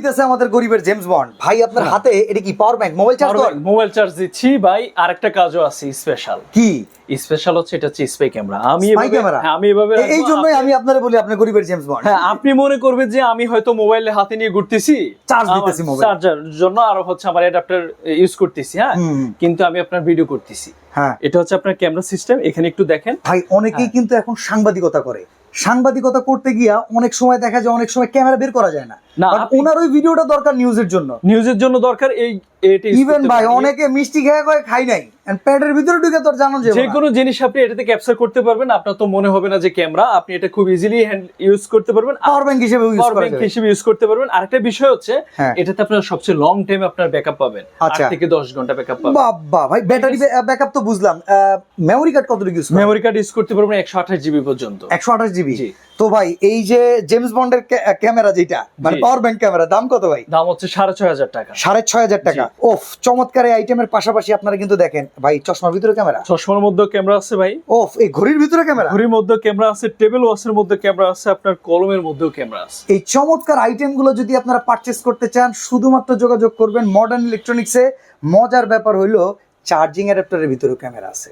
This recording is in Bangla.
হইতেছে আমাদের গরিবের জেমস বন্ড ভাই। আপনার হাতে এটা কি পাওয়ার ব্যাংক, মোবাইল চার্জ করেন? মোবাইল চার্জ দিচ্ছি ভাই। আরেকটা কাজও আছে স্পেশাল। কি স্পেশাল হচ্ছে এটা হচ্ছে স্পাই ক্যামেরা। আমি এভাবে এই জন্যই আমি আপনারে বলি আপনি গরিবের জেমস বন্ড। হ্যাঁ, আপনি মনে করবেন যে আমি হয়তো মোবাইল হাতে নিয়ে ঘুরতেছি, চার্জ দিতেছি মোবাইল, চার্জার জন্য আর হচ্ছে আমার অ্যাডাপ্টার ইউজ করতেছি। হ্যাঁ, কিন্তু আমি আপনার ভিডিও করতেছি। হ্যাঁ, এটা হচ্ছে আপনার ক্যামেরা সিস্টেম। এখানে একটু দেখেন ভাই, অনেকেই কিন্তু এখন সাংবাদিকতা করে। সাংবাদিকতা করতে গিয়া অনেক সময় দেখা যায় অনেক সময় ক্যামেরা বের করা যায় না। ওনার ওই ভিডিওটা দরকার নিউজের জন্য দরকার। এই ইভেন ভাই অনেকে মিষ্টি খেয়ে কয় খাই নাই, প্যাডের ভিতরে ঢুকে তোর জানো যে কোনো জিনিস আপনি এটাতে ক্যাপচার করতে পারবেন। আপনার তো মনে হবে না যে ক্যামেরা, আপনি এটা খুব ইজিলি ইউজ করতে পারবেন, পাওয়ার ব্যাংক হিসেবে ইউজ করতে পারবেন। আরেকটা বিষয় হচ্ছে এটাতে আপনার সবচেয়ে লং টাইম আপনার ব্যাকআপ পাবেন। 8 থেকে 10 ঘন্টা ব্যাকআপ পাবেন। বাবা ভাই, ব্যাটারি ব্যাকআপ তো বুঝলাম। মেমরি কার্ড কতটুকু ইউজ করেন? মেমরি কার্ড ইউজ করতে পারবেন 128 জিবি পর্যন্ত। 128 জিবি। তো ভাই এই যে জেমস বন্ডের ক্যামেরা যেটা মানে পাওয়ার ব্যাংক ক্যামেরা, দাম কত ভাই? দাম হচ্ছে 6500 টাকা। 6500 টাকা। ওফ, চমৎকার এই আইটেমের পাশাপাশি আপনারা কিন্তু দেখেন ভাই চশমার ভিতরে ক্যামেরা, চশমার মধ্যে ক্যামেরা আছে ভাই। ওফ, এই ঘড়ির ভিতরে ক্যামেরা, ঘড়ির মধ্যে ক্যামেরা আছে, টেবিল ওয়াচের মধ্যে ক্যামেরা আছে, আপনার কলমের মধ্যেও ক্যামেরা আছে। এই চমৎকার আইটেম গুলো যদি আপনারা পারচেজ করতে চান শুধুমাত্র যোগাযোগ করবেন মডার্ন ইলেকট্রনিক্সে। মজার ব্যাপার হইলো চার্জিং অ্যাডাপ্টারের ভিতরেও ক্যামেরা আছে।